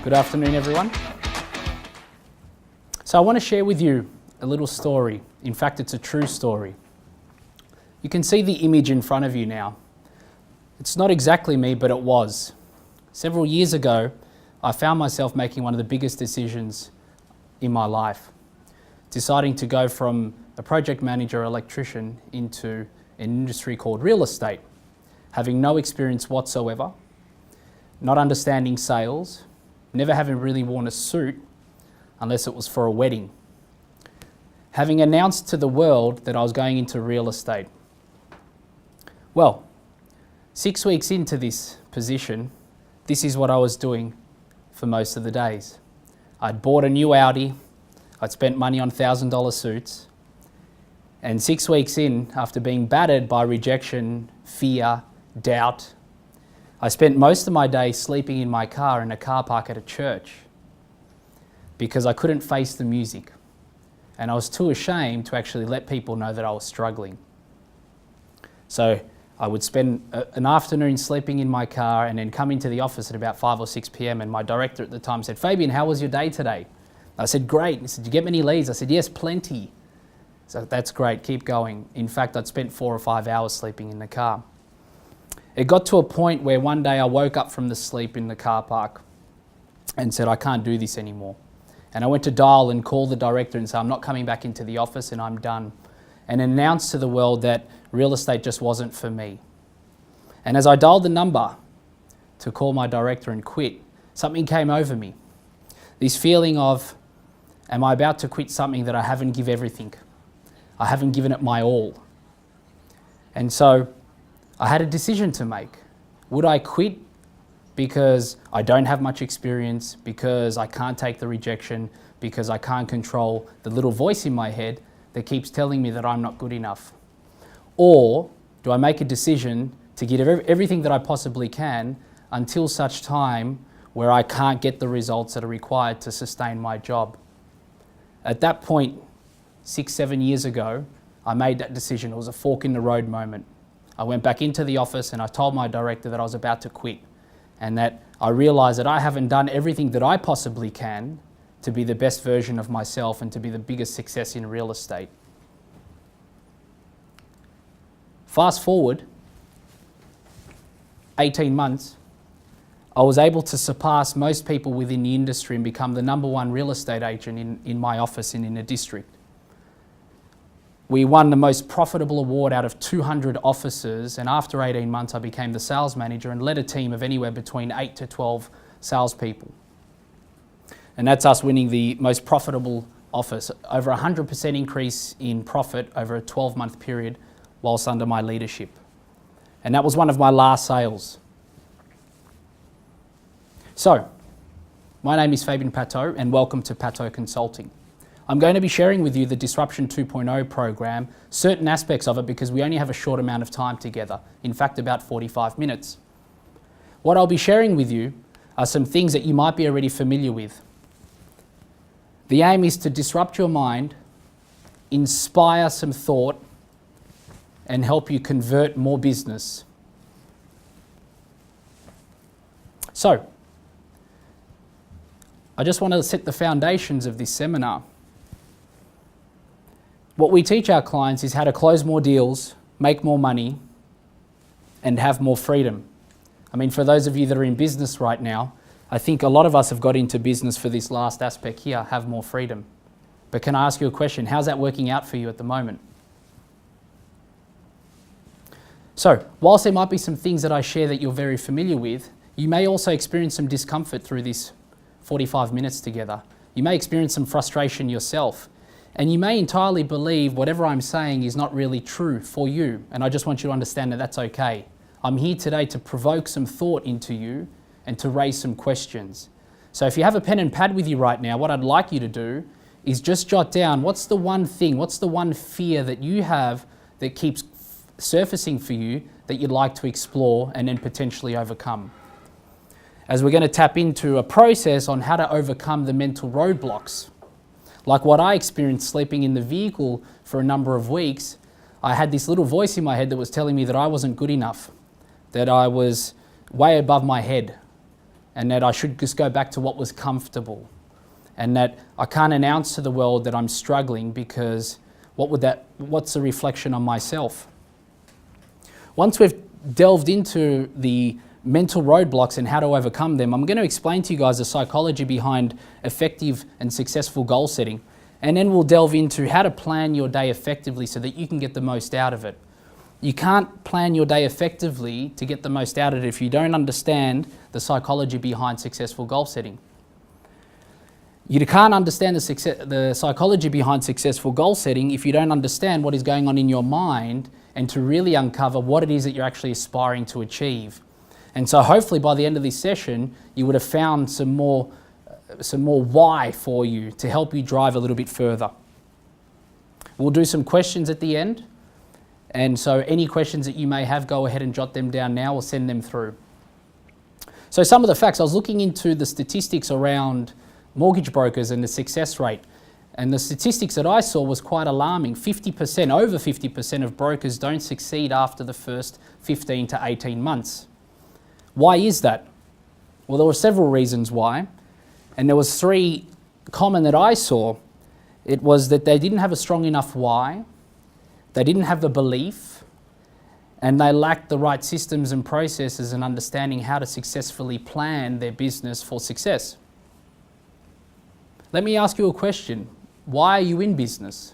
Good afternoon, everyone. So I want to share with you a little story. In fact, it's a true story. You can see the image in front of you now. It's not exactly me, but it was. Several years ago, I found myself making one of the biggest decisions in my life, deciding to go from a project manager electrician into an industry called real estate, having no experience whatsoever, not understanding sales, never having really worn a suit unless it was for a wedding, having announced to the world that I was going into real estate. Well, 6 weeks into this position, this is what I was doing for most of the days. I'd bought a new Audi, I'd spent money on $1,000 suits, and 6 weeks in, after being battered by rejection, fear, doubt, I spent most of my day sleeping in my car in a car park at a church because I couldn't face the music, and I was too ashamed to actually let people know that I was struggling. So I would spend an afternoon sleeping in my car and then come into the office at about 5 or 6 p.m. and my director at the time said, "Fabien, how was your day today?" I said, "Great." He said, "Did you get many leads?" I said, "Yes, plenty." So that's great, keep going. In fact, I'd spent 4 or 5 hours sleeping in the car. It got to a point where one day I woke up from the sleep in the car park and said, "I can't do this anymore." And I went to dial and call the director and say, "I'm not coming back into the office and I'm done." And announced to the world that real estate just wasn't for me. And as I dialed the number to call my director and quit, something came over me. This feeling of, am I about to quit something that I haven't given everything? I haven't given it my all. And so I had a decision to make. Would I quit because I don't have much experience, because I can't take the rejection, because I can't control the little voice in my head that keeps telling me that I'm not good enough? Or do I make a decision to give everything that I possibly can until such time where I can't get the results that are required to sustain my job? At that point, 6, 7 years ago, I made that decision. It was a fork in the road moment. I went back into the office and I told my director that I was about to quit and that I realized that I haven't done everything that I possibly can to be the best version of myself and to be the biggest success in real estate. Fast forward 18 months, I was able to surpass most people within the industry and become the #1 real estate agent in my office and in the district. We won the most profitable award out of 200 offices, and after 18 months I became the sales manager and led a team of anywhere between 8 to 12 salespeople. And that's us winning the most profitable office, over 100% increase in profit over a 12-month period whilst under my leadership. And that was one of my last sales. So, my name is Fabien Pataud and welcome to Pataud Consulting. I'm going to be sharing with you the Disruption 2.0 program, certain aspects of it because we only have a short amount of time together, in fact about 45 minutes. What I'll be sharing with you are some things that you might be already familiar with. The aim is to disrupt your mind, inspire some thought, and help you convert more business. So, I just want to set the foundations of this seminar. What we teach our clients is how to close more deals, make more money, and have more freedom. I mean, for those of you that are in business right now, I think a lot of us have got into business for this last aspect here, have more freedom. But can I ask you a question? How's that working out for you at the moment? So, whilst there might be some things that I share that you're very familiar with, you may also experience some discomfort through this 45 minutes together. You may experience some frustration yourself. And you may entirely believe whatever I'm saying is not really true for you. And I just want you to understand that that's okay. I'm here today to provoke some thought into you and to raise some questions. So if you have a pen and pad with you right now, what I'd like you to do is just jot down what's the one thing, what's the one fear that you have that keeps surfacing for you that you'd like to explore and then potentially overcome. As we're going to tap into a process on how to overcome the mental roadblocks. Like what I experienced sleeping in the vehicle for a number of weeks, I had this little voice in my head that was telling me that I wasn't good enough, that I was way above my head, and that I should just go back to what was comfortable, and that I can't announce to the world that I'm struggling because what's a reflection on myself? Once we've delved into the mental roadblocks and how to overcome them, I'm going to explain to you guys the psychology behind effective and successful goal setting. And then we'll delve into how to plan your day effectively so that you can get the most out of it. You can't plan your day effectively to get the most out of it if you don't understand the psychology behind successful goal setting. You can't understand the psychology behind successful goal setting if you don't understand what is going on in your mind and to really uncover what it is that you're actually aspiring to achieve. And so hopefully by the end of this session, you would have found some more why for you to help you drive a little bit further. We'll do some questions at the end. And so any questions that you may have, go ahead and jot them down now or send them through. So some of the facts, I was looking into the statistics around mortgage brokers and the success rate. And the statistics that I saw was quite alarming. Over 50% of brokers don't succeed after the first 15 to 18 months. Why is that? Well, there were several reasons why. And there was three common that I saw. It was that they didn't have a strong enough why, they didn't have the belief, and they lacked the right systems and processes and understanding how to successfully plan their business for success. Let me ask you a question. Why are you in business?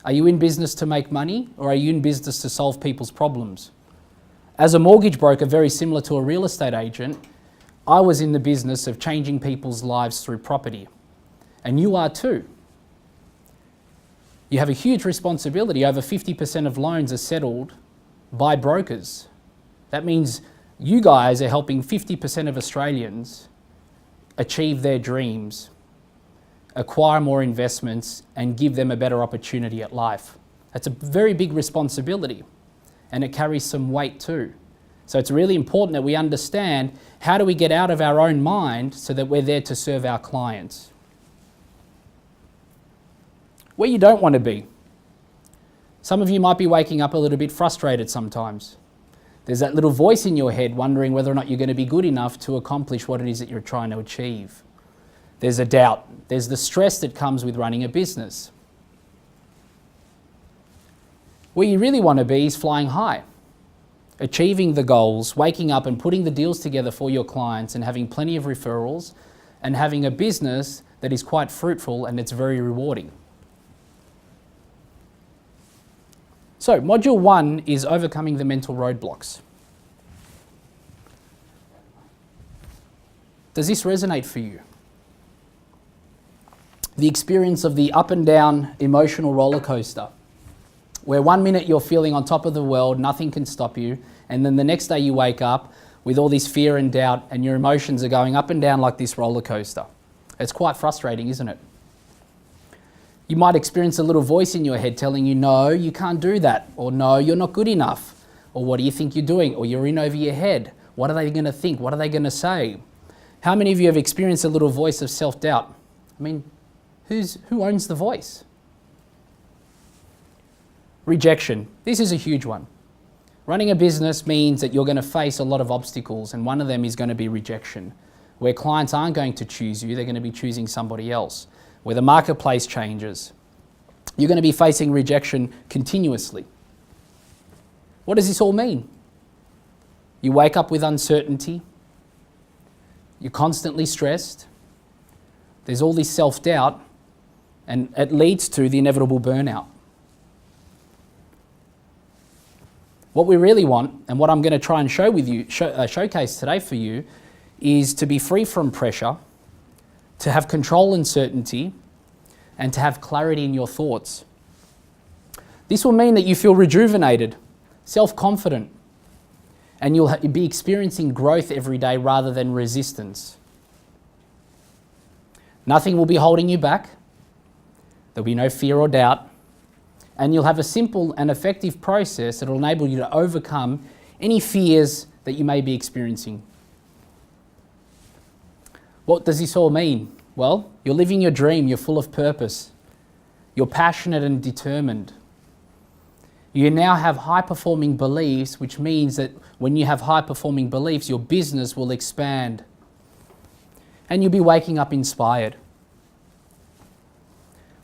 Are you in business to make money, or are you in business to solve people's problems? As a mortgage broker, very similar to a real estate agent, I was in the business of changing people's lives through property. And you are too. You have a huge responsibility. Over 50% of loans are settled by brokers. That means you guys are helping 50% of Australians achieve their dreams, acquire more investments, and give them a better opportunity at life. That's a very big responsibility, and it carries some weight too. So it's really important that we understand how do we get out of our own mind so that we're there to serve our clients. Where you don't want to be. Some of you might be waking up a little bit frustrated sometimes. There's that little voice in your head wondering whether or not you're going to be good enough to accomplish what it is that you're trying to achieve. There's a doubt. There's the stress that comes with running a business. Where you really want to be is flying high. Achieving the goals, waking up and putting the deals together for your clients and having plenty of referrals and having a business that is quite fruitful and it's very rewarding. So, Module 1 is overcoming the mental roadblocks. Does this resonate for you? The experience of the up and down emotional roller coaster, where 1 minute you're feeling on top of the world, nothing can stop you, and then the next day you wake up with all this fear and doubt and your emotions are going up and down like this roller coaster. It's quite frustrating, isn't it? You might experience a little voice in your head telling you, no, you can't do that, or no, you're not good enough, or what do you think you're doing, or you're in over your head. What are they going to think? What are they going to say? How many of you have experienced a little voice of self-doubt? I mean, who owns the voice? Rejection. This is a huge one. Running a business means that you're going to face a lot of obstacles, and one of them is going to be rejection, where clients aren't going to choose you, they're going to be choosing somebody else, where the marketplace changes. You're going to be facing rejection continuously. What does this all mean? You wake up with uncertainty, you're constantly stressed, there's all this self-doubt, and it leads to the inevitable burnout. What we really want, and what I'm going to try and showcase today for you, is to be free from pressure, to have control and certainty, and to have clarity in your thoughts. This will mean that you feel rejuvenated, self-confident, and you'll be experiencing growth every day rather than resistance. Nothing will be holding you back. There'll be no fear or doubt. And you'll have a simple and effective process that will enable you to overcome any fears that you may be experiencing. What does this all mean? Well, you're living your dream, you're full of purpose, you're passionate and determined. You now have high-performing beliefs, which means that when you have high-performing beliefs, your business will expand. And you'll be waking up inspired.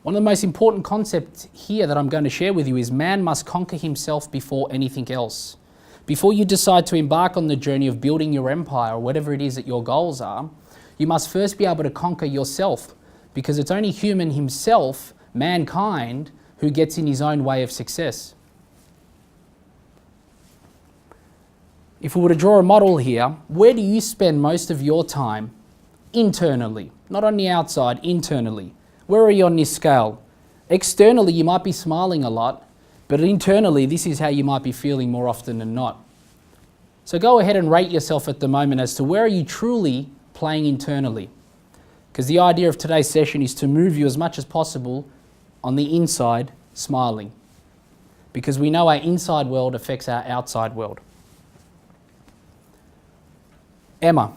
One of the most important concepts here that I'm going to share with you is man must conquer himself before anything else. Before you decide to embark on the journey of building your empire, or whatever it is that your goals are, you must first be able to conquer yourself, because it's only human himself, mankind, who gets in his own way of success. If we were to draw a model here, where do you spend most of your time? Internally, not on the outside, internally. Where are you on this scale? Externally, you might be smiling a lot, but internally, this is how you might be feeling more often than not. So go ahead and rate yourself at the moment as to where are you truly playing internally. Because the idea of today's session is to move you as much as possible on the inside, smiling. Because we know our inside world affects our outside world. Emma,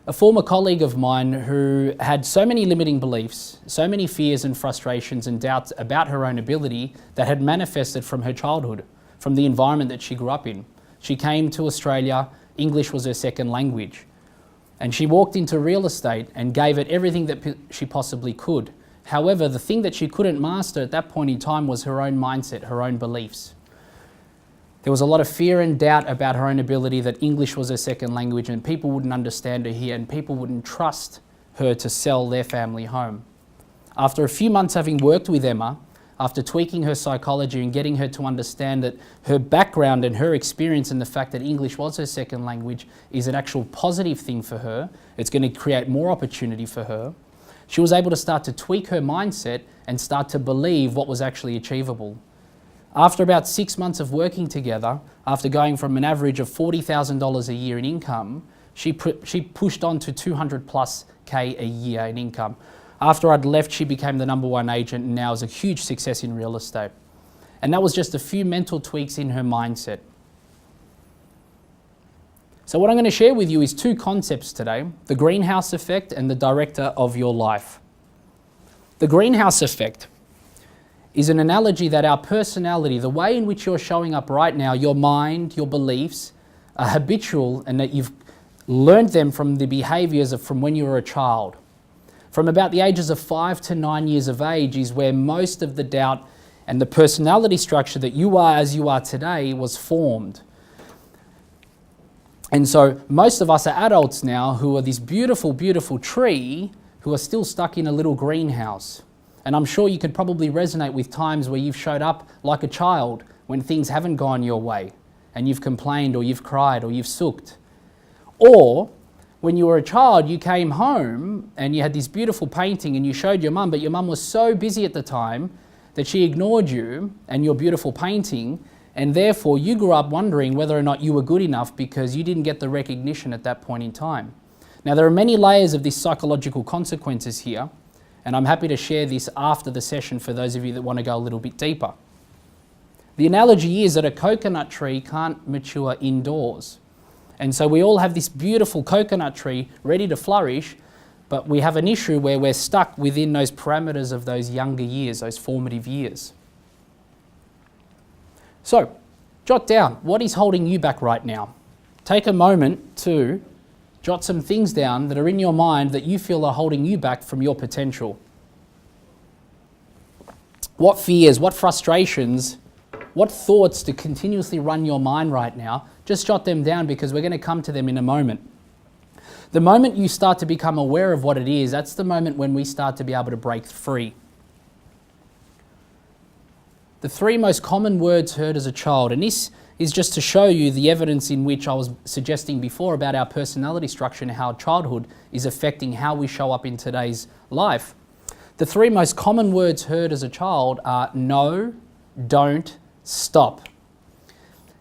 a former colleague of mine who had so many limiting beliefs, so many fears and frustrations and doubts about her own ability that had manifested from her childhood, from the environment that she grew up in. She came to Australia, English was her second language, and she walked into real estate and gave it everything that she possibly could. However, the thing that she couldn't master at that point in time was her own mindset, her own beliefs. There was a lot of fear and doubt about her own ability, that English was her second language and people wouldn't understand her here and people wouldn't trust her to sell their family home. After a few months having worked with Emma, after tweaking her psychology and getting her to understand that her background and her experience and the fact that English was her second language is an actual positive thing for her, it's going to create more opportunity for her, she was able to start to tweak her mindset and start to believe what was actually achievable. After about 6 months of working together, after going from an average of $40,000 a year in income, she pushed on to 200 plus K a year in income. After I'd left, she became the #1 agent and now is a huge success in real estate. And that was just a few mental tweaks in her mindset. So what I'm going to share with you is 2 concepts today, the greenhouse effect and the director of your life. The greenhouse effect is an analogy that our personality, the way in which you're showing up right now, your mind, your beliefs, are habitual and that you've learned them from the behaviours from when you were a child. From about the ages of 5 to 9 years of age is where most of the doubt and the personality structure that you are as you are today was formed. And so most of us are adults now who are this beautiful, beautiful tree who are still stuck in a little greenhouse. And I'm sure you could probably resonate with times where you've showed up like a child when things haven't gone your way and you've complained or you've cried or you've sooked. Or when you were a child, you came home and you had this beautiful painting and you showed your mum, but your mum was so busy at the time that she ignored you and your beautiful painting, and therefore you grew up wondering whether or not you were good enough because you didn't get the recognition at that point in time. Now there are many layers of these psychological consequences here, and I'm happy to share this after the session for those of you that want to go a little bit deeper. The analogy is that a coconut tree can't mature indoors. And so we all have this beautiful coconut tree ready to flourish, but we have an issue where we're stuck within those parameters of those younger years, those formative years. So, jot down, what is holding you back right now? Take a moment to jot some things down that are in your mind that you feel are holding you back from your potential. What fears, what frustrations, what thoughts to continuously run your mind right now? Just jot them down because we're going to come to them in a moment. The moment you start to become aware of what it is, that's the moment when we start to be able to break free. The 3 most common words heard as a child, and this is just to show you the evidence in which I was suggesting before about our personality structure and how childhood is affecting how we show up in today's life. The 3 most common words heard as a child are no, don't, stop.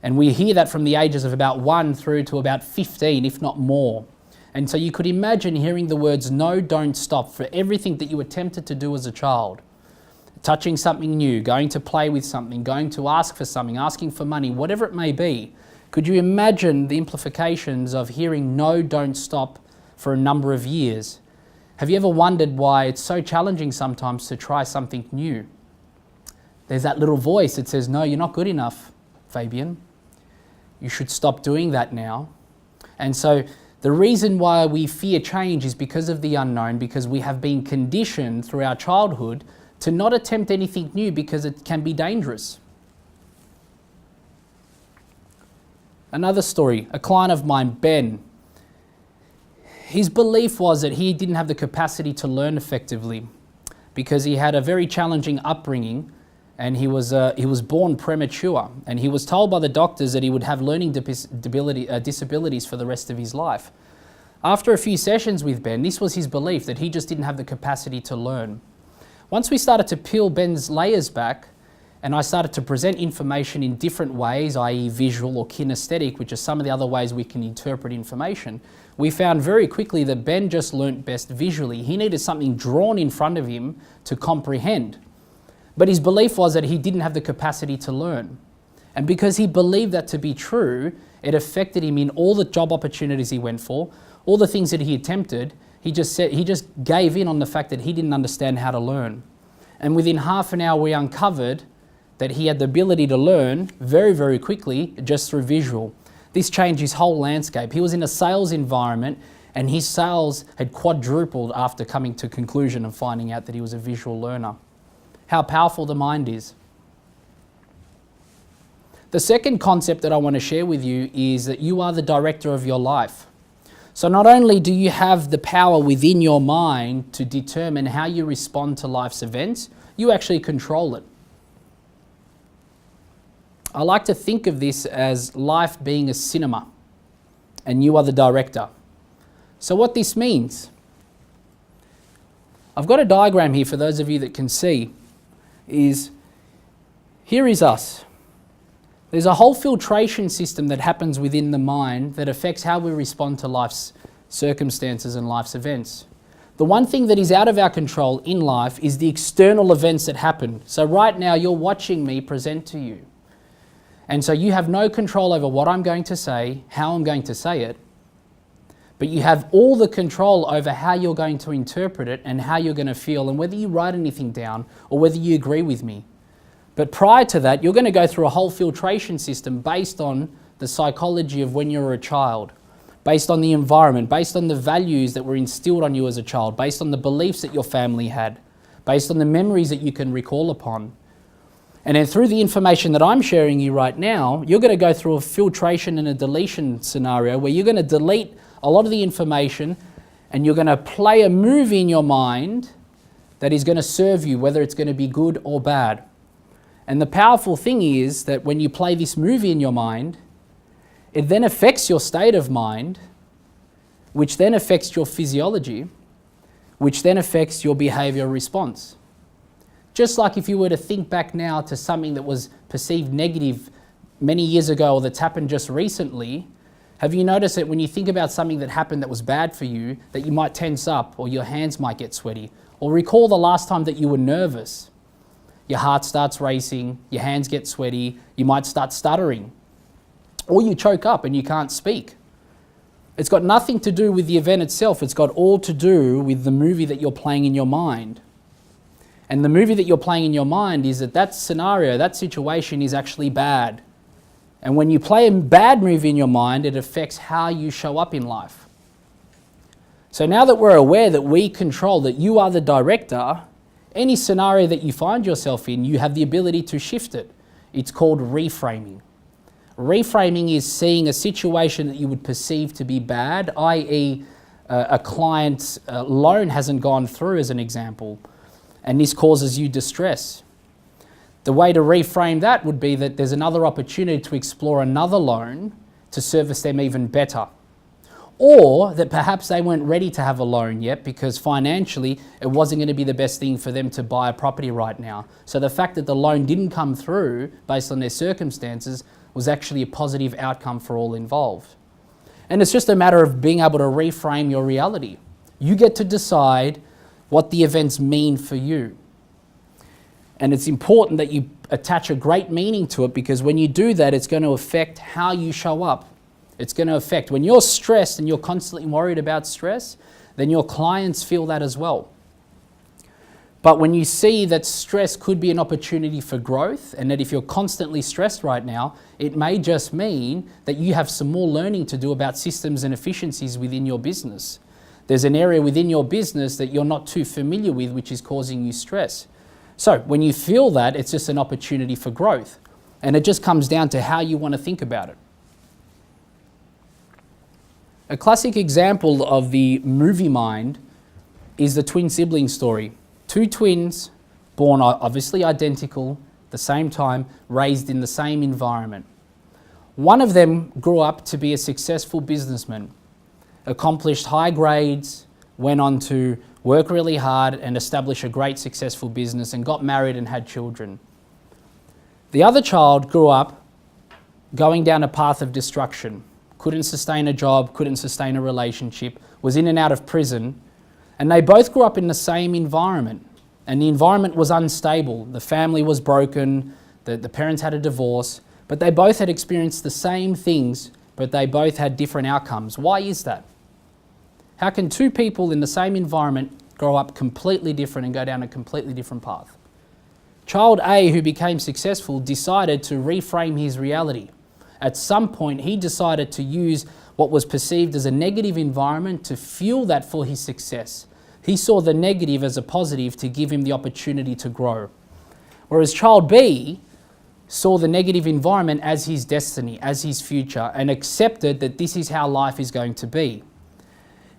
And we hear that from the ages of about 1 through to about 15, if not more. And so you could imagine hearing the words no, don't, stop for everything that you attempted to do as a child. Touching something new, going to play with something, going to ask for something, asking for money, whatever it may be. Could you imagine the implications of hearing no, don't, stop for a number of years? Have you ever wondered why it's so challenging sometimes to try something new? there's that little voice that says, no, you're not good enough, Fabien. You should stop doing that now. And so the reason why we fear change is because of the unknown, because we have been conditioned through our childhood to not attempt anything new because it can be dangerous. Another story, a client of mine, Ben, his belief was that he didn't have the capacity to learn effectively because he had a very challenging upbringing and he was born premature, and he was told by the doctors that he would have learning disabilities for the rest of his life. After a few sessions with Ben, this was his belief, that he just didn't have the capacity to learn. Once we started to peel Ben's layers back, and I started to present information in different ways, i.e. visual or kinesthetic, which are some of the other ways we can interpret information, we found very quickly that Ben just learnt best visually. He needed something drawn in front of him to comprehend. But his belief was that he didn't have the capacity to learn. And because he believed that to be true, it affected him in all the job opportunities he went for, all the things that he attempted. He just gave in on the fact that he didn't understand how to learn. And within half an hour, we uncovered that he had the ability to learn very, very quickly just through visual. This changed his whole landscape. He was in a sales environment and his sales had quadrupled after coming to conclusion and finding out that he was a visual learner. How powerful the mind is. The second concept that I want to share with you is that you are the director of your life. So not only do you have the power within your mind to determine how you respond to life's events, you actually control it. I like to think of this as life being a cinema, and you are the director. So what this means, I've got a diagram here for those of you that can see, is here is us. There's a whole filtration system that happens within the mind that affects how we respond to life's circumstances and life's events. The one thing that is out of our control in life is the external events that happen. So right now you're watching me present to you. And so you have no control over what I'm going to say, how I'm going to say it, but you have all the control over how you're going to interpret it and how you're going to feel and whether you write anything down or whether you agree with me. But prior to that, you're going to go through a whole filtration system based on the psychology of when you were a child, based on the environment, based on the values that were instilled on you as a child, based on the beliefs that your family had, based on the memories that you can recall upon. And then through the information that I'm sharing you right now, you're going to go through a filtration and a deletion scenario where you're going to delete a lot of the information and you're going to play a movie in your mind that is going to serve you, whether it's going to be good or bad. And the powerful thing is that when you play this movie in your mind, it then affects your state of mind, which then affects your physiology, which then affects your behavioral response. Just like if you were to think back now to something that was perceived negative many years ago or that's happened just recently, have you noticed that when you think about something that happened that was bad for you, that you might tense up or your hands might get sweaty? Or recall the last time that you were nervous. Your heart starts racing, your hands get sweaty, you might start stuttering, or you choke up and you can't speak. It's got nothing to do with the event itself, it's got all to do with the movie that you're playing in your mind. And the movie that you're playing in your mind is that scenario, that situation is actually bad. And when you play a bad movie in your mind, it affects how you show up in life. So now that we're aware that we control, that you are the director, any scenario that you find yourself in, you have the ability to shift it. It's called reframing. Reframing is seeing a situation that you would perceive to be bad, i.e. a client's loan hasn't gone through as an example, and this causes you distress. The way to reframe that would be that there's another opportunity to explore another loan to service them even better. Or that perhaps they weren't ready to have a loan yet because financially it wasn't going to be the best thing for them to buy a property right now. So the fact that the loan didn't come through based on their circumstances was actually a positive outcome for all involved. And it's just a matter of being able to reframe your reality. You get to decide what the events mean for you. And it's important that you attach a great meaning to it, because when you do that, it's going to affect how you show up. It's going to affect, when you're stressed and you're constantly worried about stress, then your clients feel that as well. But when you see that stress could be an opportunity for growth, and that if you're constantly stressed right now, it may just mean that you have some more learning to do about systems and efficiencies within your business. There's an area within your business that you're not too familiar with, which is causing you stress. So when you feel that, it's just an opportunity for growth. And it just comes down to how you want to think about it. A classic example of the movie mind is the twin sibling story. Two twins, born obviously identical, at the same time, raised in the same environment. One of them grew up to be a successful businessman, accomplished high grades, went on to work really hard and establish a great successful business, and got married and had children. The other child grew up going down a path of destruction, couldn't sustain a job, couldn't sustain a relationship, was in and out of prison. And they both grew up in the same environment, and the environment was unstable. The family was broken, the parents had a divorce, but they both had experienced the same things, but they both had different outcomes. Why is that? How can two people in the same environment grow up completely different and go down a completely different path? Child A, who became successful, decided to reframe his reality. At some point, he decided to use what was perceived as a negative environment to fuel that for his success. He saw the negative as a positive to give him the opportunity to grow. Whereas child B saw the negative environment as his destiny, as his future, and accepted that this is how life is going to be.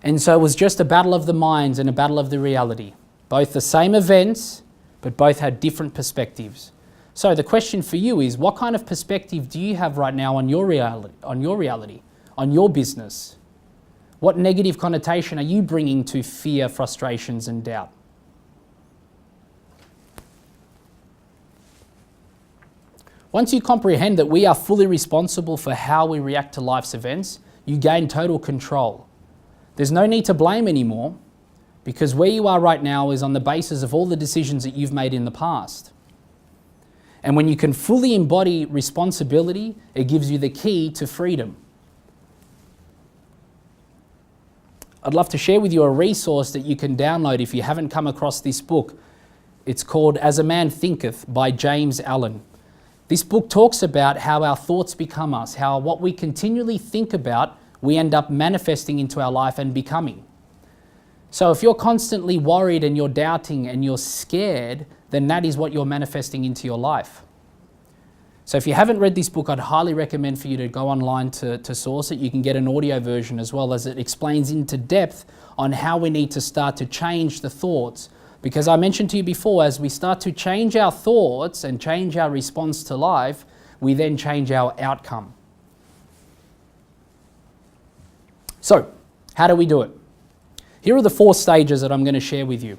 And so it was just a battle of the minds and a battle of the reality. Both the same events, but both had different perspectives. So the question for you is, what kind of perspective do you have right now on your reality, on your business? What negative connotation are you bringing to fear, frustrations, and doubt? Once you comprehend that we are fully responsible for how we react to life's events, you gain total control. There's no need to blame anymore, because where you are right now is on the basis of all the decisions that you've made in the past. And when you can fully embody responsibility, it gives you the key to freedom. I'd love to share with you a resource that you can download if you haven't come across this book. It's called As a Man Thinketh by James Allen. This book talks about how our thoughts become us, how what we continually think about, we end up manifesting into our life and becoming. So if you're constantly worried and you're doubting and you're scared, then that is what you're manifesting into your life. So if you haven't read this book, I'd highly recommend for you to go online to source it. You can get an audio version as well, as it explains into depth on how we need to start to change the thoughts. Because I mentioned to you before, as we start to change our thoughts and change our response to life, we then change our outcome. So, how do we do it? Here are the 4 stages that I'm going to share with you.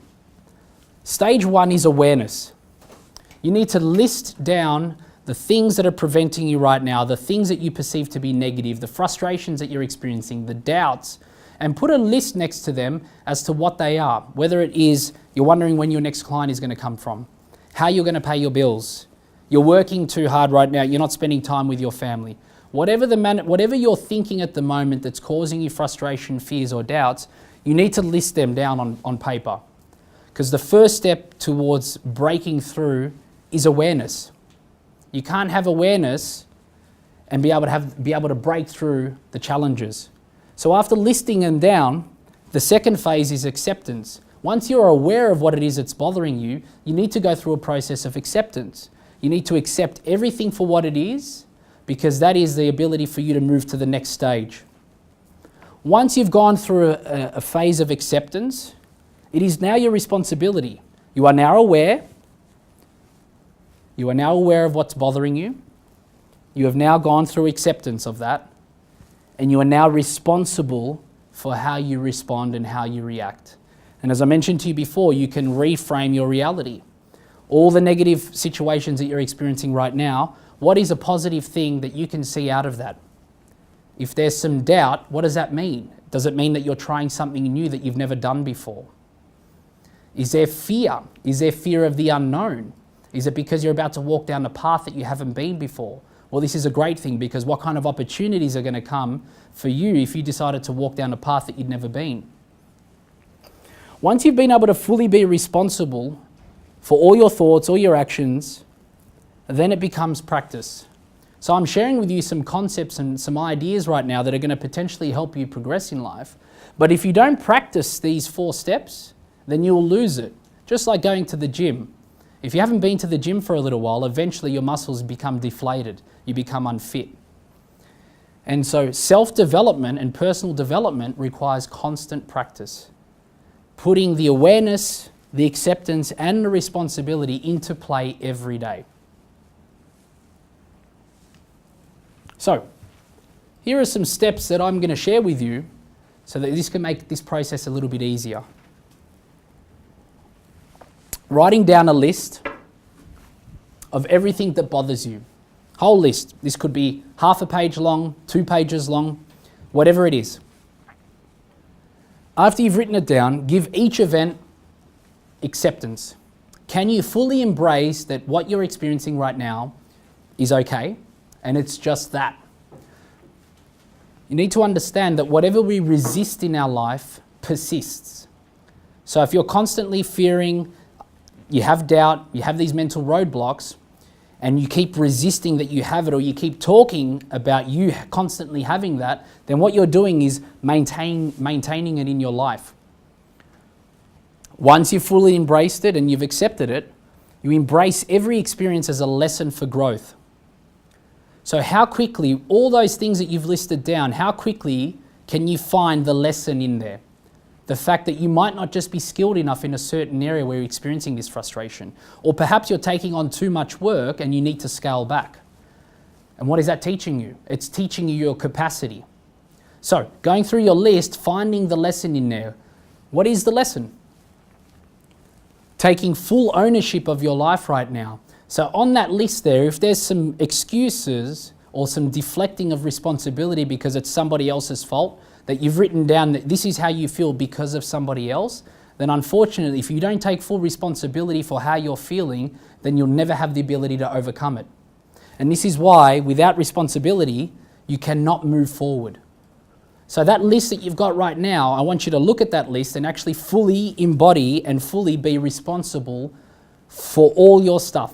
Stage 1 is awareness. You need to list down the things that are preventing you right now, the things that you perceive to be negative, the frustrations that you're experiencing, the doubts, and put a list next to them as to what they are. Whether it is you're wondering when your next client is going to come from, how you're going to pay your bills, you're working too hard right now, you're not spending time with your family. Whatever you're thinking at the moment that's causing you frustration, fears, or doubts, you need to list them down on paper. Because the first step towards breaking through is awareness. You can't have awareness and be able to break through the challenges. So after listing them down, the second phase is acceptance. Once you're aware of what it is that's bothering you, you need to go through a process of acceptance. You need to accept everything for what it is, because that is the ability for you to move to the next stage. Once you've gone through a phase of acceptance, it is now your responsibility. You are now aware. You are now aware of what's bothering you. You have now gone through acceptance of that. And you are now responsible for how you respond and how you react. And as I mentioned to you before, you can reframe your reality. All the negative situations that you're experiencing right now, what is a positive thing that you can see out of that? If there's some doubt, what does that mean? Does it mean that you're trying something new that you've never done before? Is there fear? Is there fear of the unknown? Is it because you're about to walk down a path that you haven't been before? Well, this is a great thing, because what kind of opportunities are going to come for you if you decided to walk down a path that you'd never been? Once you've been able to fully be responsible for all your thoughts, all your actions, then it becomes practice. So I'm sharing with you some concepts and some ideas right now that are going to potentially help you progress in life. But if you don't practice these 4 steps, then you'll lose it. Just like going to the gym. If you haven't been to the gym for a little while, eventually your muscles become deflated. You become unfit. And so self-development and personal development requires constant practice. Putting the awareness, the acceptance, and the responsibility into play every day. So, here are some steps that I'm going to share with you so that this can make this process a little bit easier. Writing down a list of everything that bothers you. Whole list. This could be half a page long, 2 pages long, whatever it is. After you've written it down, give each event acceptance. Can you fully embrace that what you're experiencing right now is okay, and it's just that? You need to understand that whatever we resist in our life persists. So if you're constantly fearing, you have doubt, you have these mental roadblocks, and you keep resisting that you have it, or you keep talking about you constantly having that, then what you're doing is maintaining it in your life. Once you've fully embraced it and you've accepted it, you embrace every experience as a lesson for growth. So how quickly, all those things that you've listed down, how quickly can you find the lesson in there? The fact that you might not just be skilled enough in a certain area where you're experiencing this frustration. Or perhaps you're taking on too much work and you need to scale back. And what is that teaching you? It's teaching you your capacity. So, going through your list, finding the lesson in there. What is the lesson? Taking full ownership of your life right now. So on that list there, if there's some excuses or some deflecting of responsibility because it's somebody else's fault, that you've written down that this is how you feel because of somebody else, then unfortunately, if you don't take full responsibility for how you're feeling, then you'll never have the ability to overcome it. And this is why, without responsibility, you cannot move forward. So that list that you've got right now, I want you to look at that list and actually fully embody and fully be responsible for all your stuff.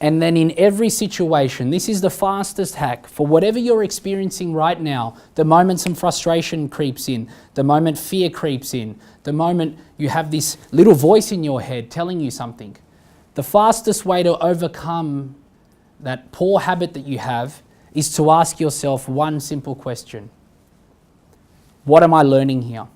And then in every situation, this is the fastest hack for whatever you're experiencing right now, the moment some frustration creeps in, the moment fear creeps in, the moment you have this little voice in your head telling you something. The fastest way to overcome that poor habit that you have is to ask yourself one simple question. What am I learning here?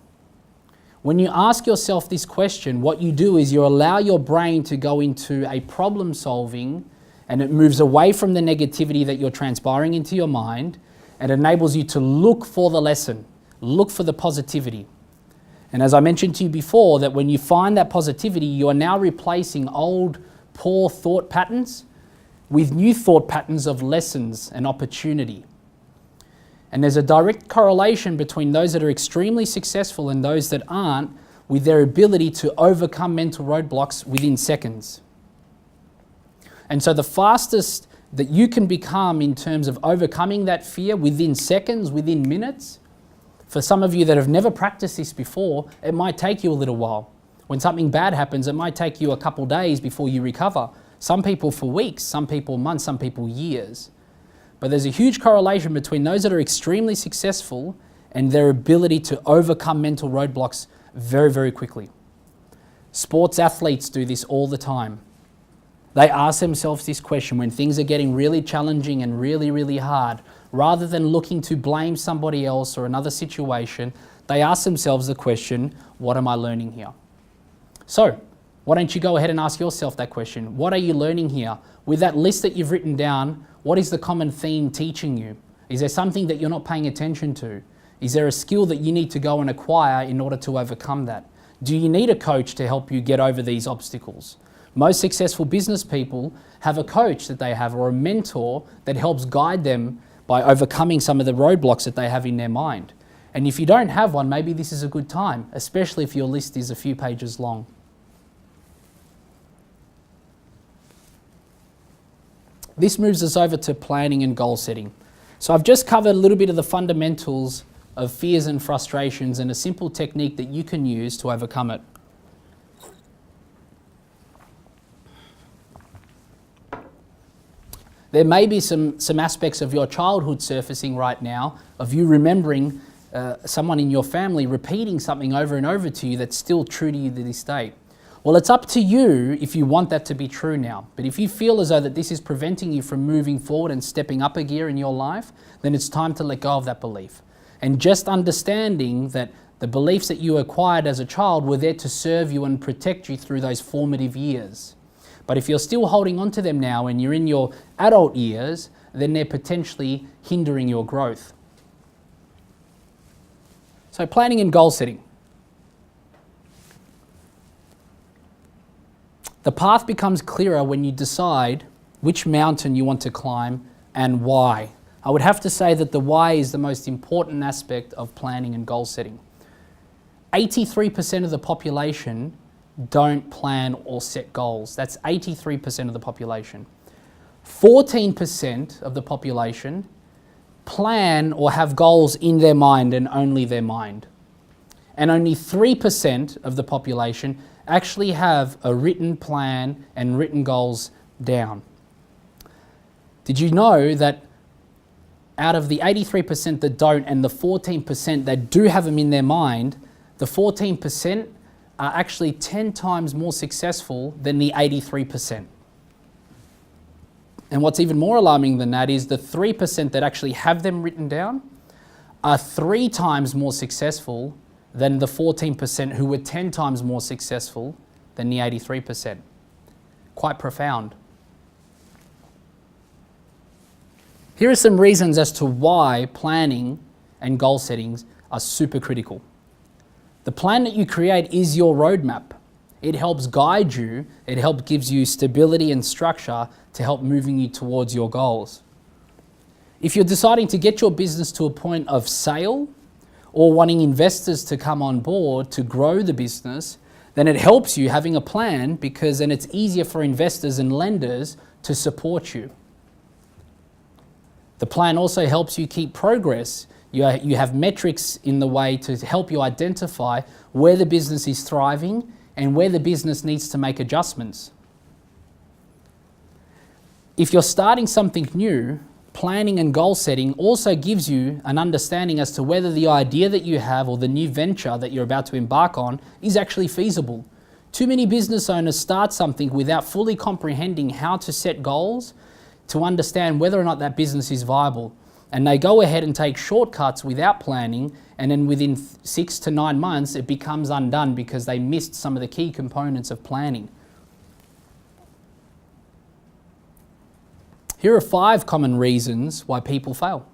When you ask yourself this question, what you do is you allow your brain to go into a problem solving, and it moves away from the negativity that you're transpiring into your mind and enables you to look for the lesson, look for the positivity. And as I mentioned to you before, that when you find that positivity, you are now replacing old poor thought patterns with new thought patterns of lessons and opportunity. And there's a direct correlation between those that are extremely successful and those that aren't, with their ability to overcome mental roadblocks within seconds. And so the fastest that you can become in terms of overcoming that fear within seconds, within minutes, for some of you that have never practiced this before, it might take you a little while. When something bad happens, it might take you a couple days before you recover. Some people for weeks, some people months, some people years. But there's a huge correlation between those that are extremely successful and their ability to overcome mental roadblocks very, very quickly. Sports athletes do this all the time. They ask themselves this question when things are getting really challenging and really, really hard. Rather than looking to blame somebody else or another situation, they ask themselves the question, what am I learning here? So, why don't you go ahead and ask yourself that question? What are you learning here? With that list that you've written down, what is the common theme teaching you? Is there something that you're not paying attention to? Is there a skill that you need to go and acquire in order to overcome that? Do you need a coach to help you get over these obstacles? Most successful business people have a coach that they have or a mentor that helps guide them by overcoming some of the roadblocks that they have in their mind. And if you don't have one, maybe this is a good time, especially if your list is a few pages long. This moves us over to planning and goal setting. So I've just covered a little bit of the fundamentals of fears and frustrations and a simple technique that you can use to overcome it. There may be some aspects of your childhood surfacing right now, of you remembering someone in your family repeating something over and over to you that's still true to you to this day. Well, it's up to you if you want that to be true now. But if you feel as though that this is preventing you from moving forward and stepping up a gear in your life, then it's time to let go of that belief. And just understanding that the beliefs that you acquired as a child were there to serve you and protect you through those formative years. But if you're still holding on to them now and you're in your adult years, then they're potentially hindering your growth. So planning and goal setting. The path becomes clearer when you decide which mountain you want to climb and why. I would have to say that the why is the most important aspect of planning and goal setting. 83% of the population don't plan or set goals. That's 83% of the population. 14% of the population plan or have goals in their mind and only their mind. And only 3% of the population actually have a written plan and written goals down. Did you know that out of the 83% that don't and the 14% that do have them in their mind, the 14% are actually 10 times more successful than the 83%. And what's even more alarming than that is the 3% that actually have them written down are 3 times more successful than the 14% who were 10 times more successful than the 83%. Quite profound. Here are some reasons as to why planning and goal settings are super critical. The plan that you create is your roadmap. It helps guide you, it helps gives you stability and structure to help moving you towards your goals. If you're deciding to get your business to a point of sale or wanting investors to come on board to grow the business, then it helps you having a plan, because then it's easier for investors and lenders to support you. The plan also helps you keep progress. You have metrics in the way to help you identify where the business is thriving and where the business needs to make adjustments. If you're starting something new, planning and goal setting also gives you an understanding as to whether the idea that you have or the new venture that you're about to embark on is actually feasible. Too many business owners start something without fully comprehending how to set goals to understand whether or not that business is viable. And they go ahead and take shortcuts without planning, and then within 6 to 9 months it becomes undone because they missed some of the key components of planning. Here are 5 common reasons why people fail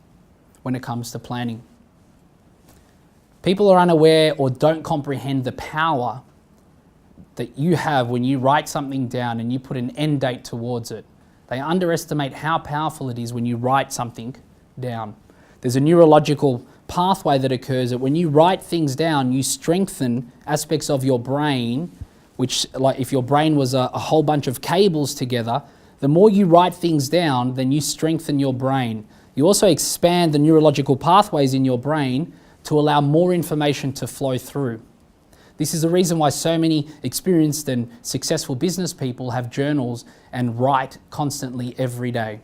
when it comes to planning. People are unaware or don't comprehend the power that you have when you write something down and you put an end date towards it. They underestimate how powerful it is when you write something down. There's a neurological pathway that occurs that when you write things down, you strengthen aspects of your brain, which, like if your brain was a whole bunch of cables together, the more you write things down, then you strengthen your brain. You also expand the neurological pathways in your brain to allow more information to flow through. This is the reason why so many experienced and successful business people have journals and write constantly every day.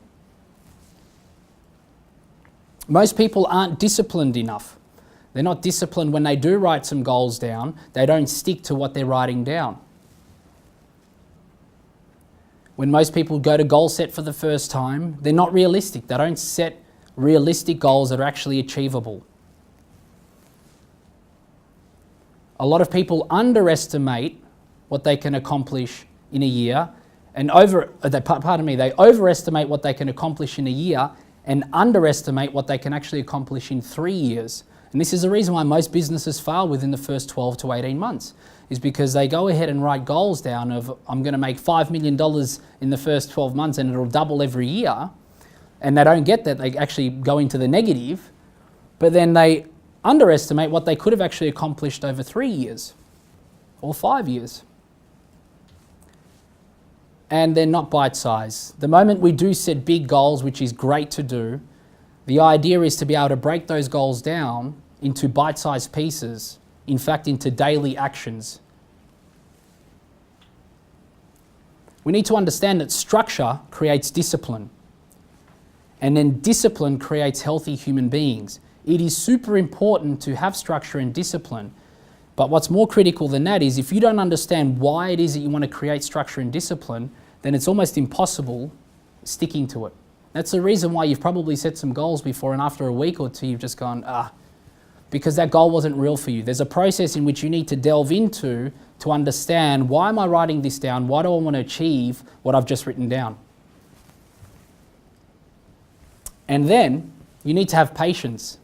Most people aren't disciplined enough. They're not disciplined when they do write some goals down. They don't stick to what they're writing down. When most people go to goal set for the first time, they're not realistic. They don't set realistic goals that are actually achievable. A lot of people underestimate what they can accomplish in a year, and they overestimate what they can accomplish in a year and underestimate what they can actually accomplish in 3 years. And this is the reason why most businesses fail within the first 12 to 18 months, is because they go ahead and write goals down of, I'm going to make $5 million in the first 12 months and it'll double every year. And they don't get that, they actually go into the negative, but then they underestimate what they could have actually accomplished over 3 years or 5 years. And they're not bite-sized. The moment we do set big goals, which is great to do, the idea is to be able to break those goals down into bite-sized pieces, in fact, into daily actions. We need to understand that structure creates discipline. And then discipline creates healthy human beings. It is super important to have structure and discipline. But what's more critical than that is if you don't understand why it is that you want to create structure and discipline, then it's almost impossible sticking to it. That's the reason why you've probably set some goals before and after a week or two you've just gone, because that goal wasn't real for you. There's a process in which you need to delve into to understand, why am I writing this down? Why do I want to achieve what I've just written down? And then you need to have patience.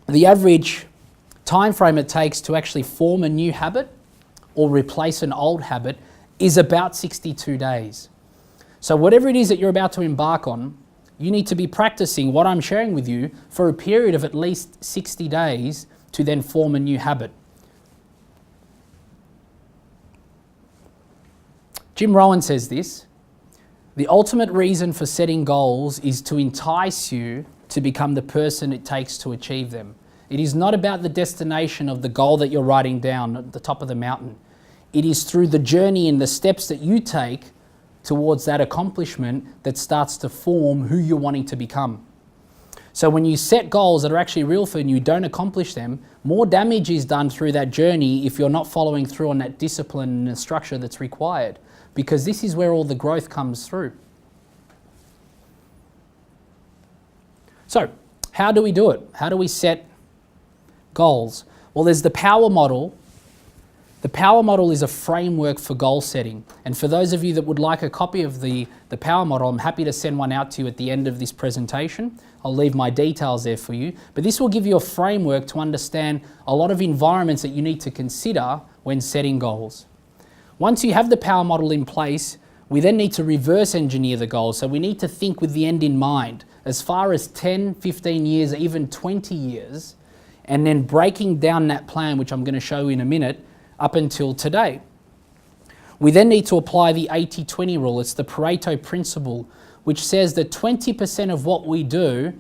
The average time frame it takes to actually form a new habit or replace an old habit is about 62 days. So whatever it is that you're about to embark on, you need to be practicing what I'm sharing with you for a period of at least 60 days to then form a new habit. Jim Rohn says this: the ultimate reason for setting goals is to entice you to become the person it takes to achieve them. It is not about the destination of the goal that you're writing down at the top of the mountain. It is through the journey and the steps that you take towards that accomplishment that starts to form who you're wanting to become. So when you set goals that are actually real for you and you don't accomplish them, more damage is done through that journey if you're not following through on that discipline and the structure that's required, because this is where all the growth comes through. So how do we do it? How do we set goals? Well, there's the power model. The power model is a framework for goal setting. And for those of you that would like a copy of the power model, I'm happy to send one out to you at the end of this presentation. I'll leave my details there for you. But this will give you a framework to understand a lot of environments that you need to consider when setting goals. Once you have the power model in place, we then need to reverse engineer the goals. So we need to think with the end in mind, as far as 10, 15 years, even 20 years, and then breaking down that plan, which I'm going to show you in a minute, up until today. We then need to apply the 80-20 rule. It's the Pareto principle, which says that 20% of what we do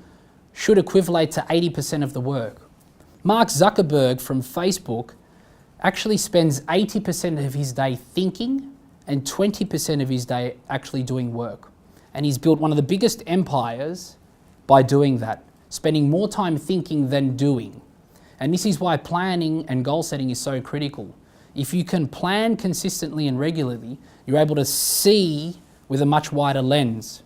should equivalent to 80% of the work. Mark Zuckerberg from Facebook actually spends 80% of his day thinking and 20% of his day actually doing work. And he's built one of the biggest empires by doing that, spending more time thinking than doing. And this is why planning and goal setting is so critical. If you can plan consistently and regularly, you're able to see with a much wider lens.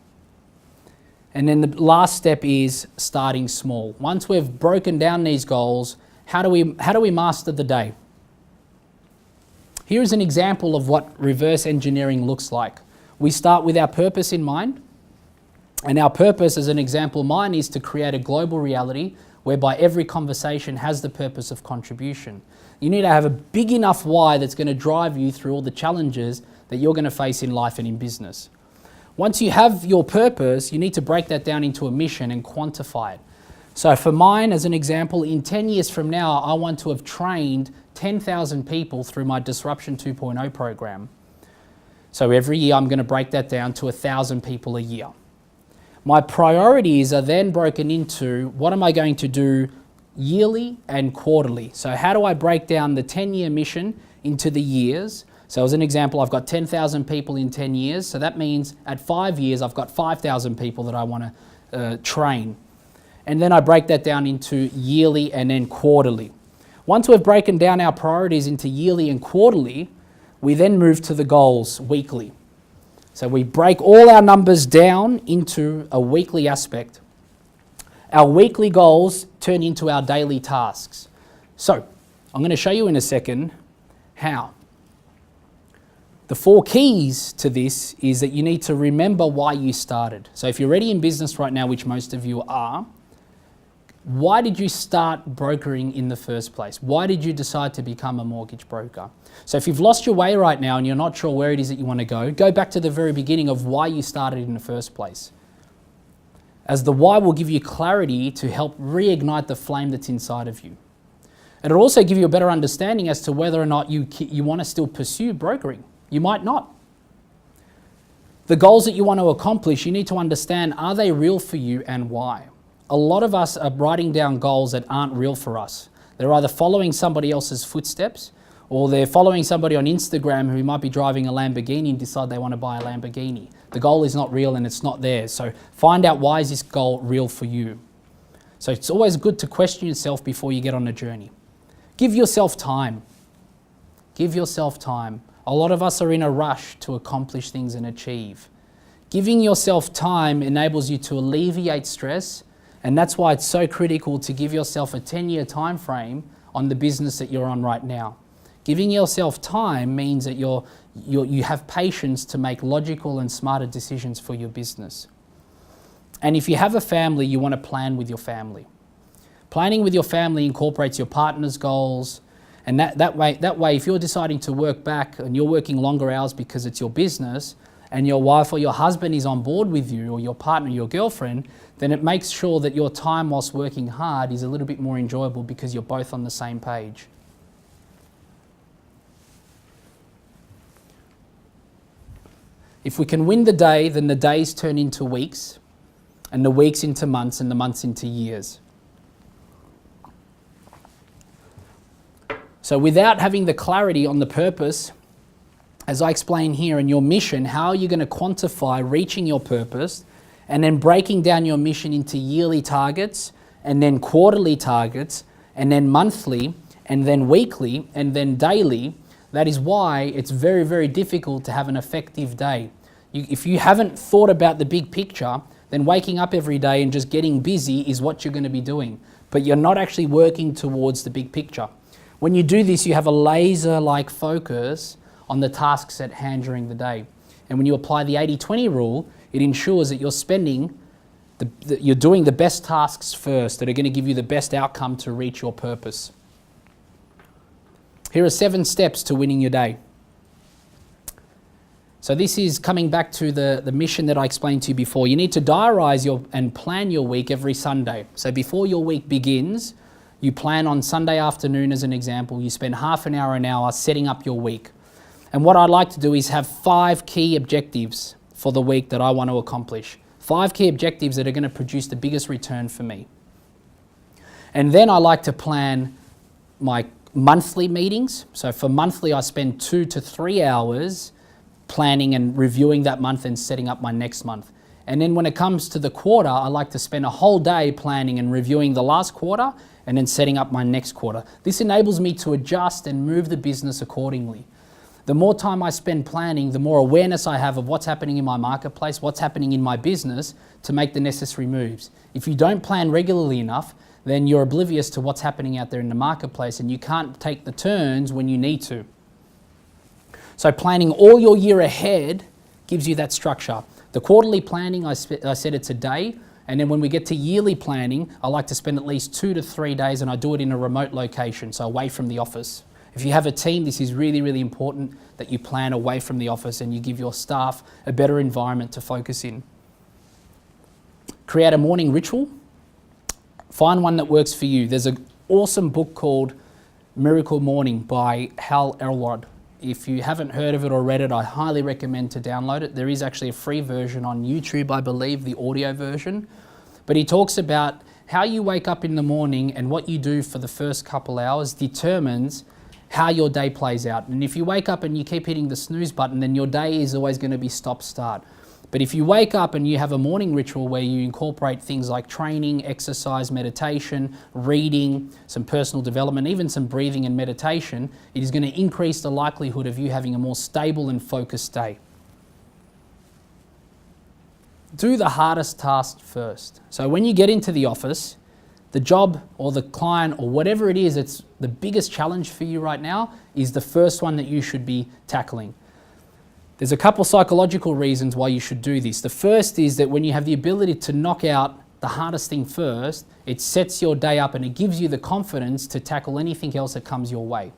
And then the last step is starting small. Once we've broken down these goals, how do we master the day? Here is an example of what reverse engineering looks like. We start with our purpose in mind. And our purpose, as an example, mine is to create a global reality whereby every conversation has the purpose of contribution. You need to have a big enough why that's going to drive you through all the challenges that you're going to face in life and in business. Once you have your purpose, you need to break that down into a mission and quantify it. So for mine, as an example, in 10 years from now, I want to have trained 10,000 people through my Disruption 2.0 program. So every year I'm going to break that down to 1,000 people a year. My priorities are then broken into what am I going to do yearly and quarterly. So how do I break down the 10-year mission into the years? So as an example, I've got 10,000 people in 10 years. So that means at 5 years, I've got 5,000 people that I want to train. And then I break that down into yearly and then quarterly. Once we've broken down our priorities into yearly and quarterly, we then move to the goals weekly. So we break all our numbers down into a weekly aspect. Our weekly goals turn into our daily tasks. So I'm going to show you in a second how. The 4 keys to this is that you need to remember why you started. So if you're already in business right now, which most of you are, why did you start brokering in the first place? Why did you decide to become a mortgage broker? So if you've lost your way right now and you're not sure where it is that you want to go back to the very beginning of why you started in the first place. As the why will give you clarity to help reignite the flame that's inside of you. It'll also give you a better understanding as to whether or not you want to still pursue brokering. You might not. The goals that you want to accomplish, you need to understand, are they real for you and why? A lot of us are writing down goals that aren't real for us. They're either following somebody else's footsteps Or they're following somebody on Instagram who might be driving a Lamborghini and decide they want to buy a Lamborghini. The goal is not real and it's not theirs. So find out, why is this goal real for you? So it's always good to question yourself before you get on a journey. Give yourself time. Give yourself time. A lot of us are in a rush to accomplish things and achieve. Giving yourself time enables you to alleviate stress, and that's why it's so critical to give yourself a 10-year time frame on the business that you're on right now. Giving yourself time means that you have patience to make logical and smarter decisions for your business. And if you have a family, you want to plan with your family. Planning with your family incorporates your partner's goals, and that way, if you're deciding to work back and you're working longer hours because it's your business, and your wife or your husband is on board with you, or your partner, your girlfriend, then it makes sure that your time whilst working hard is a little bit more enjoyable because you're both on the same page. If we can win the day, then the days turn into weeks, and the weeks into months, and the months into years. So without having the clarity on the purpose, as I explain here, in your mission, how are you going to quantify reaching your purpose, and then breaking down your mission into yearly targets, and then quarterly targets, and then monthly, and then weekly, and then daily? That is why it's very, very difficult to have an effective day. If you haven't thought about the big picture, then waking up every day and just getting busy is what you're going to be doing. But you're not actually working towards the big picture. When you do this, you have a laser-like focus on the tasks at hand during the day. And when you apply the 80-20 rule, it ensures that you're doing the best tasks first that are going to give you the best outcome to reach your purpose. Here are 7 steps to winning your day. So this is coming back to the mission that I explained to you before. You need to diarise and plan your week every Sunday. So before your week begins, you plan on Sunday afternoon, as an example. You spend half an hour setting up your week. And what I'd like to do is have 5 key objectives for the week that I want to accomplish. 5 key objectives that are going to produce the biggest return for me. And then I like to plan my monthly meetings. So for monthly, I spend 2 to 3 hours planning and reviewing that month and setting up my next month. And then when it comes to the quarter, I like to spend a whole day planning and reviewing the last quarter and then setting up my next quarter. This enables me to adjust and move the business accordingly. The more time I spend planning, the more awareness I have of what's happening in my marketplace, what's happening in my business, to make the necessary moves. If you don't plan regularly enough, then you're oblivious to what's happening out there in the marketplace, and you can't take the turns when you need to. So planning all your year ahead gives you that structure. The quarterly planning, I said it's a day, and then when we get to yearly planning, I like to spend at least 2 to 3 days, and I do it in a remote location, so away from the office. If you have a team, this is really, really important that you plan away from the office and you give your staff a better environment to focus in. Create a morning ritual. Find one that works for you. There's an awesome book called Miracle Morning by Hal Elrod. If you haven't heard of it or read it, I highly recommend to download it. There is actually a free version on YouTube, I believe, the audio version. But he talks about how you wake up in the morning and what you do for the first couple hours determines how your day plays out. And if you wake up and you keep hitting the snooze button, then your day is always going to be stop-start. But if you wake up and you have a morning ritual where you incorporate things like training, exercise, meditation, reading, some personal development, even some breathing and meditation, it is going to increase the likelihood of you having a more stable and focused day. Do the hardest task first. So when you get into the office, the job or the client or whatever it is, it's the biggest challenge for you right now is the first one that you should be tackling. There's a couple psychological reasons why you should do this. The first is that when you have the ability to knock out the hardest thing first, it sets your day up and it gives you the confidence to tackle anything else that comes your way.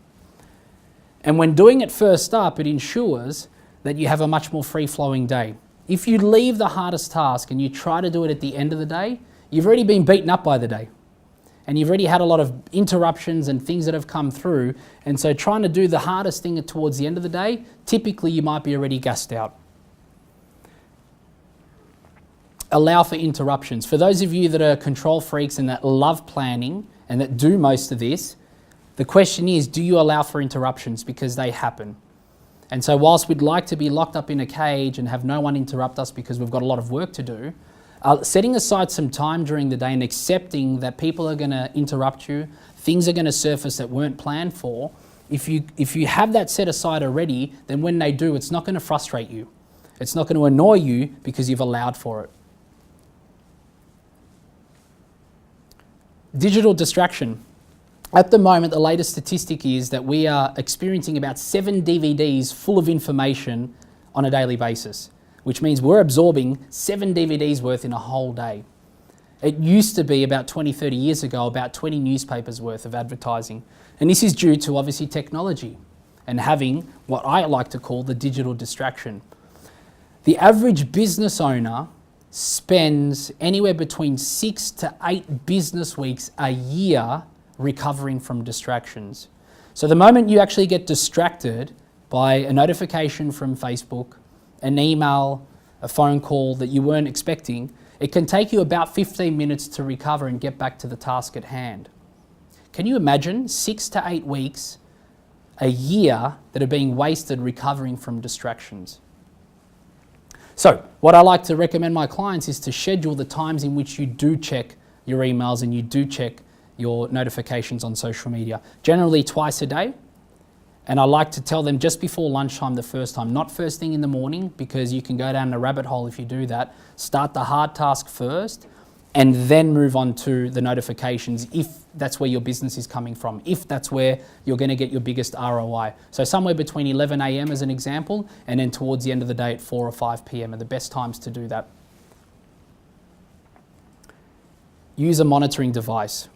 And when doing it first up, it ensures that you have a much more free-flowing day. If you leave the hardest task and you try to do it at the end of the day, you've already been beaten up by the day. And you've already had a lot of interruptions and things that have come through. And so trying to do the hardest thing towards the end of the day, typically you might be already gassed out. Allow for interruptions. For those of you that are control freaks and that love planning and that do most of this, The question is, do you allow for interruptions? Because they happen. And so whilst we'd like to be locked up in a cage and have no one interrupt us because we've got a lot of work to do, setting aside some time during the day and accepting that people are going to interrupt you, things are going to surface that weren't planned for, if you have that set aside already, then when they do, it's not going to frustrate you. It's not going to annoy you because you've allowed for it. Digital distraction. At the moment, the latest statistic is that we are experiencing about 7 DVDs full of information on a daily basis, which means we're absorbing 7 DVDs worth in a whole day. It used to be about 20, 30 years ago, about 20 newspapers worth of advertising. And this is due to obviously technology and having what I like to call the digital distraction. The average business owner spends anywhere between 6 to 8 business weeks a year recovering from distractions. So the moment you actually get distracted by a notification from Facebook, an email, a phone call that you weren't expecting, it can take you about 15 minutes to recover and get back to the task at hand. Can you imagine 6 to 8 weeks a year that are being wasted recovering from distractions? So what I like to recommend my clients is to schedule the times in which you do check your emails and you do check your notifications on social media, generally twice a day. And I like to tell them just before lunchtime the first time, not first thing in the morning, because you can go down a rabbit hole if you do that. Start the hard task first and then move on to the notifications if that's where your business is coming from, if that's where you're going to get your biggest ROI. So somewhere between 11 a.m. as an example, and then towards the end of the day at 4 or 5 p.m. are the best times to do that. Use a monitoring device.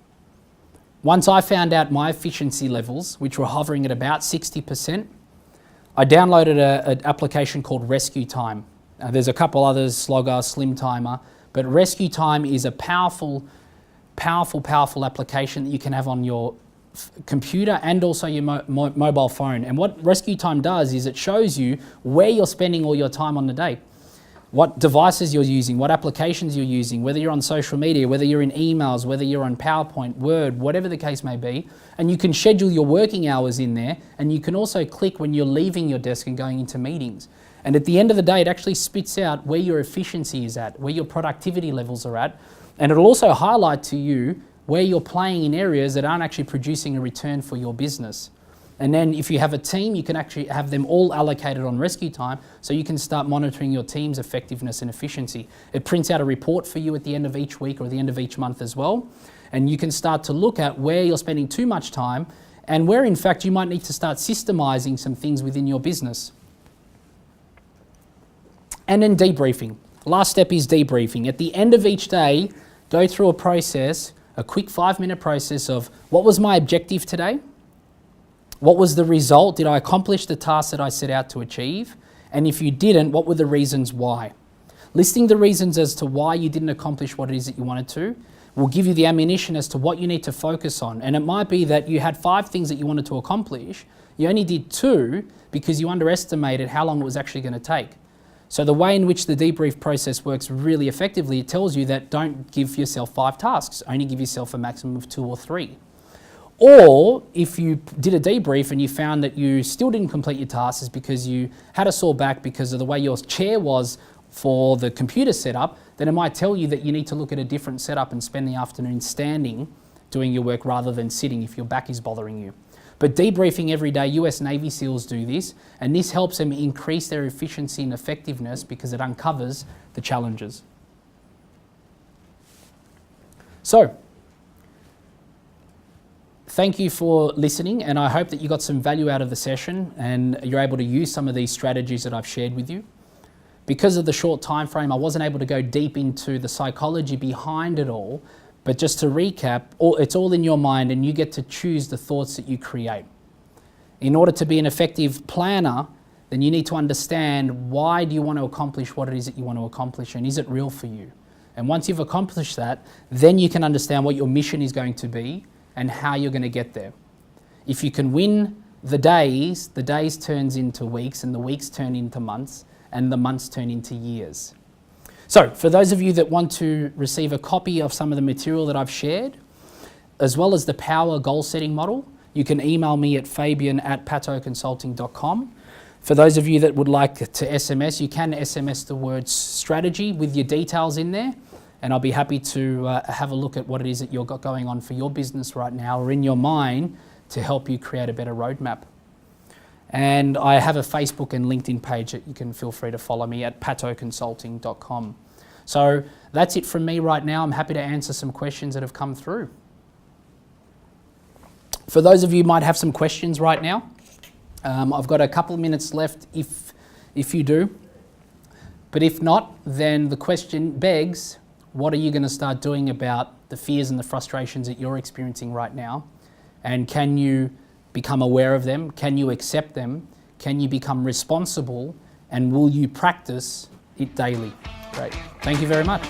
Once I found out my efficiency levels, which were hovering at about 60%, I downloaded an application called Rescue Time. There's a couple others, Slogger, Slim Timer, but Rescue Time is a powerful application that you can have on your computer and also your mobile phone. And what Rescue Time does is it shows you where you're spending all your time on the day, what devices you're using, what applications you're using, whether you're on social media, whether you're in emails, whether you're on PowerPoint, Word, whatever the case may be. And you can schedule your working hours in there, and you can also click when you're leaving your desk and going into meetings. And at the end of the day, it actually spits out where your efficiency is at, where your productivity levels are at, and it'll also highlight to you where you're playing in areas that aren't actually producing a return for your business. And then if you have a team, you can actually have them all allocated on Rescue Time, so you can start monitoring your team's effectiveness and efficiency. It prints out a report for you at the end of each week or the end of each month as well. And you can start to look at where you're spending too much time and where in fact you might need to start systemizing some things within your business. And then debriefing. Last step is debriefing. At the end of each day, go through a process, a quick 5-minute process of what was my objective today? What was the result? Did I accomplish the task that I set out to achieve? And if you didn't, what were the reasons why? Listing the reasons as to why you didn't accomplish what it is that you wanted to will give you the ammunition as to what you need to focus on. And it might be that you had 5 things that you wanted to accomplish. You only did 2 because you underestimated how long it was actually going to take. So the way in which the debrief process works really effectively, it tells you that don't give yourself 5 tasks, only give yourself a maximum of 2 or 3. Or if you did a debrief and you found that you still didn't complete your tasks is because you had a sore back because of the way your chair was for the computer setup, then it might tell you that you need to look at a different setup and spend the afternoon standing doing your work rather than sitting if your back is bothering you. But debriefing every day, US Navy SEALs do this, and this helps them increase their efficiency and effectiveness because it uncovers the challenges. So, thank you for listening, and I hope that you got some value out of the session and you're able to use some of these strategies that I've shared with you. Because of the short time frame, I wasn't able to go deep into the psychology behind it all, but just to recap, it's all in your mind and you get to choose the thoughts that you create. In order to be an effective planner, then you need to understand why do you want to accomplish what it is that you want to accomplish, and is it real for you? And once you've accomplished that, then you can understand what your mission is going to be and how you're going to get there. If you can win the days turns into weeks, and the weeks turn into months, and the months turn into years. So for those of you that want to receive a copy of some of the material that I've shared, as well as the power goal setting model, you can email me at fabian@pataudconsulting.com. For those of you that would like to SMS, you can SMS the word strategy with your details in there, and I'll be happy to have a look at what it is that you've got going on for your business right now or in your mind to help you create a better roadmap. And I have a Facebook and LinkedIn page that you can feel free to follow me at pataudconsulting.com. So that's it from me right now. I'm happy to answer some questions that have come through. For those of you who might have some questions right now, I've got a couple of minutes left if you do. But if not, then the question begs, what are you going to start doing about the fears and the frustrations that you're experiencing right now? And can you become aware of them? Can you accept them? Can you become responsible? And will you practice it daily? Great. Thank you very much.